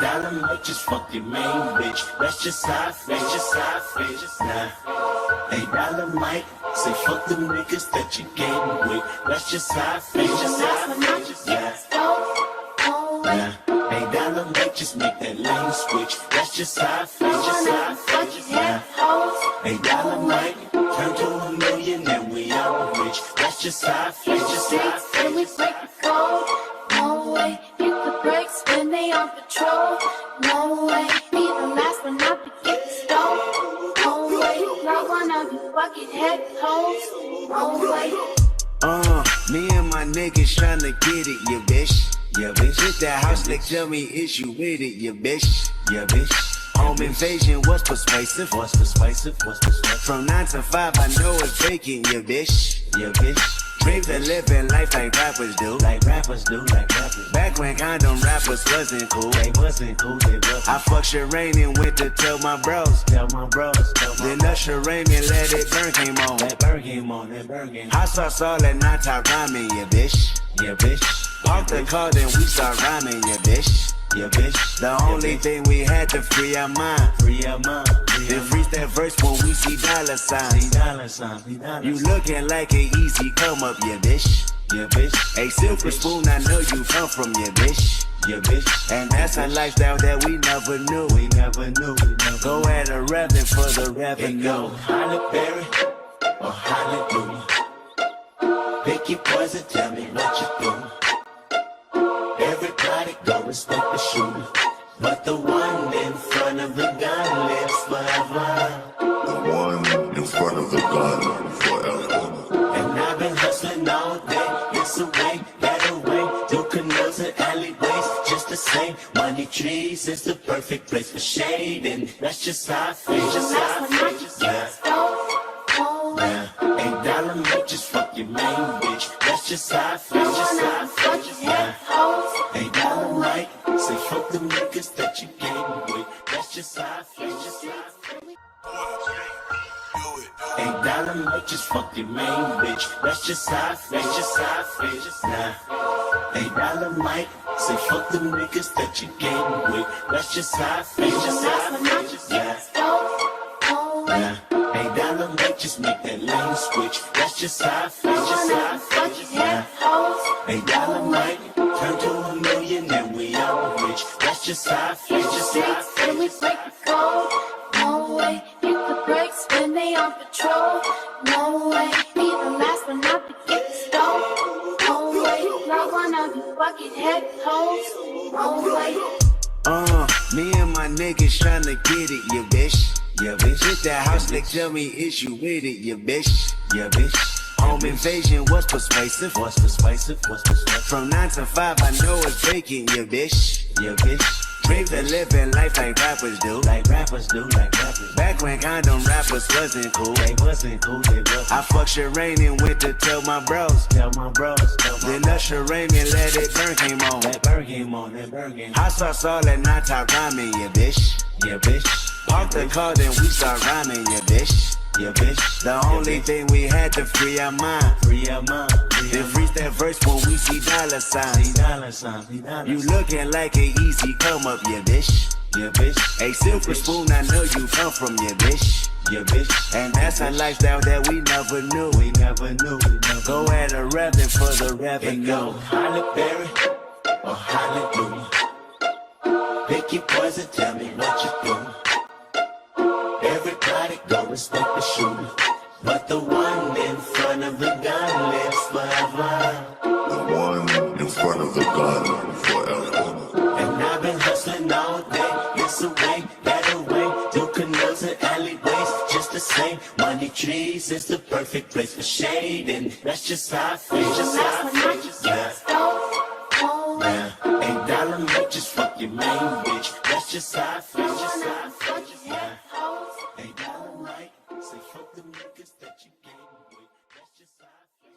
dollar might just fuck your main bitch. That's just how I feel. Nah. $8 might say fuck them niggas that you came with. That's just how I feel. Nah. $8 might just make that lane switch. That's just how I feel. Nah. $8 might turn to $1 million and we all rich. That's just how I feel. And we break the code. No way, hit the brakes when they on patrol. No way, be the last one out to get the stove. No way, not one of you buckethead hoes. No way. Me and my niggas tryna get it, you bitch. Yeah, bitch. Hit that house, like tell me is you with it, you bitch. Yeah, bitch. Home invasion, what's persuasive? From 9 to 5, I know it's vacant, you bitch. Yeah, bitch. Dreams of living life like rappers do. Back when condom rappers wasn't cool. I fucked Shireen and went to tell my bros. Then Usher Raymond let it burn came on. Hot sauce all at night, top rhyming, you bitch. Park the car, then we start rhyming, you bitch. The only thing we had to free our mind. Then freeze that verse when we see dollar signs. You looking like an easy come up, you bitch. A silver spoon, I know you come from, you bitch. And that's a lifestyle that we never knew. Go at a revenue for the revenue. Go Halle Berry or Hallelujah. Pick your poison, tell me what you do. Everybody go respect the shooter, but the one in front of the gun lives forever. The one in front of the gun forever. And I've been hustling all day, this away, that away, through canals and alleyways, just the same. Money trees is the perfect place for shade, and that's just how I feel. Yeah. $8 might just fuck your main bitch. That's just how I feel. Yeah. $8 might say fuck them niggas that you came with. That's just how I feel. $8 might just fuck your main bitch. That's just how I feel. Nah. $8 might say fuck them niggas that you came with. That's just how I feel. Yeah. Nah. $8 might just make that lane switch. That's just how I feel. Nah. $8 might turn to $1 million and we all rich. That's just how I feel. And we break the code. No way, hit the brakes when they on patrol. No way, be the last one out to get the stove. No way, not one of you buckethead hoes. No way. Me and my niggas tryna get it, you bitch. Hit that house, like tell me is you with it, you bitch. Home invasion, what's persuasive? From 9 to 5, I know it's vacant, you bitch. Dreams of living life like rappers do. Back when condom rappers wasn't cool. I fucked Shireen and went to tell my bros. Then Usher Raymond let it burn came on. Hot sauce all at night, top rhyming, you bitch. Park the car, then we start rhyming, you bitch. The only thing we had to free our mind. Then freeze that verse when we see dollar signs. You looking like an easy come up, you bitch. A silver spoon, I know you come from, you bitch. And that's a lifestyle that we never knew. Go at a revenue for the revenue. Go Halle Berry or Hallelujah. Pick your poison, tell me what you do. Everybody go respect the shooter, but the one in front of the gun lives forever. The one in front of the gun forever. And I've been hustling all day, this away, that away, through canals and alleyways, just the same. Money trees is the perfect place for shade, and that's just how I feel. Yeah. $8 might just fuck your main bitch. That's just how I feel. Yeah. $8 might say fuck them niggas that you came with. That's just how I feel.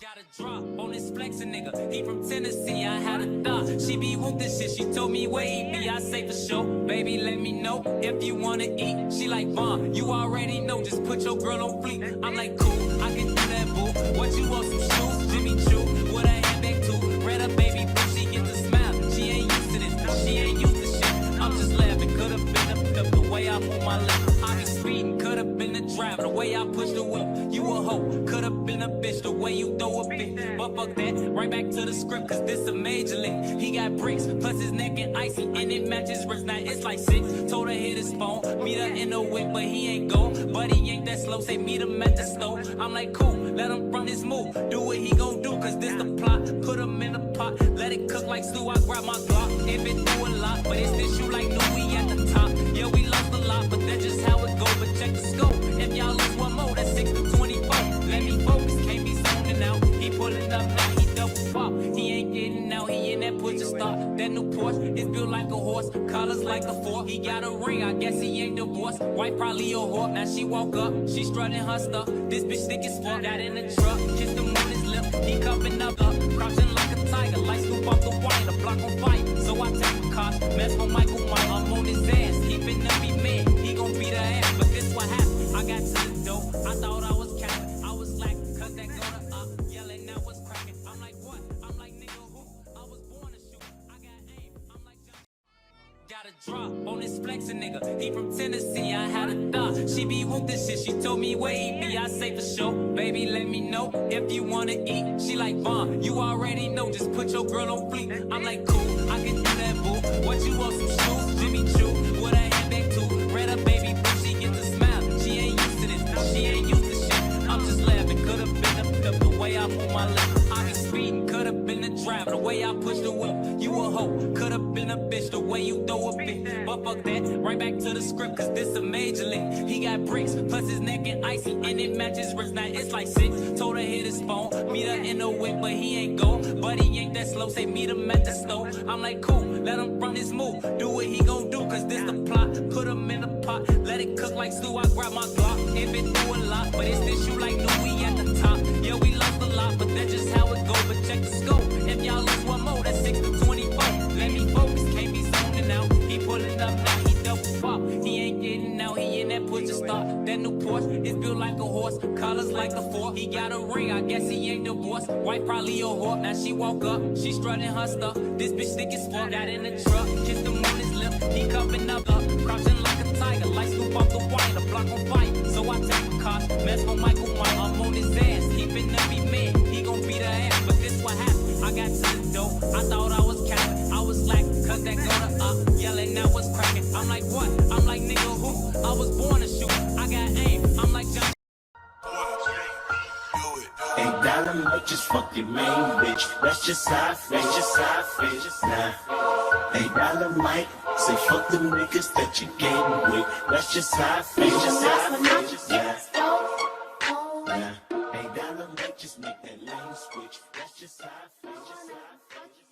Got a drop on this flexin' nigga. He from Tennessee, I had a thought. She be with this shit, she told me where he be. I say for sure, baby, let me know if you wanna eat. She like, Vaughn, you already know, just put your girl on fleek. I'm like, cool, I can do that, boo. What you want, some shoes? Jimmy Choo, with a handbag too. Red up, baby, boo, she get the smile. She ain't used to this. fuck that, right back to the script, cause this a major lick. He got bricks, plus his neck and icy, and it matches wrist, now it's like 6. Told her hit his phone, meet her in the whip, but he ain't go. But he ain't that slow, say meet him at the store. I'm like, cool, let him run his move, do what he gon' do, cause this the plot. Put him in the pot, let it cook like stew, I grab my Glock. If it do a lot, but it's this you like, no, we at the top. Yeah, we lost a lot, but that's just how it go. But check the scope, if y'all lose one more, that's 6 to 24. Let me focus, can't be zoning out. He pulling up now, he double pop. He ain't getting out, he in that push to start. That new Porsche is built like a horse, colors like a fork. He got a ring, I guess he ain't divorced. Wife probably a whore, now she woke up, she strutting her stuff. This bitch thick as fuck, got in the truck, kissed him on his lip. He cupping up, crouching like a tiger, like Scoop off the wire, the block on fire. So I take the cops, mess with Michael Mike, I'm on his ass. He finna be mad, he gon' beat her ass. But this what happened, I got to the door, I thought I was capping, I was slacking, cause that go to up, yelling now what's cracking. I'm like what? I'm like nigga who? I was born to shoot, I got aim, I'm like John. Got a drop on this flexin' nigga, he from Tennessee, I had a thought. She be with this shit, she told me where he be, I say for sure. Baby, let me know if you wanna eat. She like, Vaughn, you already know, just put your girl on fleek. I'm like, cool, I can do that, boo. What you want, some shoes? Jimmy Choo, with a handbag too. Red up, baby, boo, she gets a smile. She ain't used to this, she ain't used to shit. I'm just laughing, could've been the pimp, the way I move my lips. I be speeding, could've been the driver, the way I push the whip. You a hoe, could've been a bitch, the way you throw a bit. But fuck that, right back to the script, cause this a major lick. He got bricks, plus his neck and icy, and it matches wrist, now it's like 6. Told her hit his phone, meet her in the whip, but he ain't go. But he ain't that slow, say meet him at the store. I'm like, cool, let him run his move, do what he gon' do, cause this the plot. Put him in the pot, let it cook like stew, I grab my Glock. If it do a lot, but it's this you like, no, we at the top. Yeah, we lost a lot, but that's just how it go. But check the scope, if y'all lose one more, that's 6 to 24. Let me focus, can't be zoning out. He pulling up now, he double pop. He ain't getting out, he in that push to start. That new Porsche is built like a horse, colors like a fork. He got a ring, I guess he ain't divorced. Wife probably a whore, now she woke up, she strutting her stuff. This bitch thick as fuck, got in the truck, kissed him on his lip. He cupping up, crouching like a tiger, like Scoop off the wire, the block on fire. So I take the cops, mess with Michael Mike, I'm on his ass. He finna be mad, he gon' beat her ass. But this what happened, I got to the door, I thought I was capping, I was slacking, cause that go to up, yelling now what's cracking. I'm like what? I'm like nigga who? I was born to shoot, I got aim, I'm like John. $8 might just fuck your main bitch. That's just how I feel. Just how I feel. Just now. $8 might say fuck the niggas that you game with. That's just how I feel. Just how I feel. Just $8 might just make that lane switch. That's just how I feel. Just how I feel.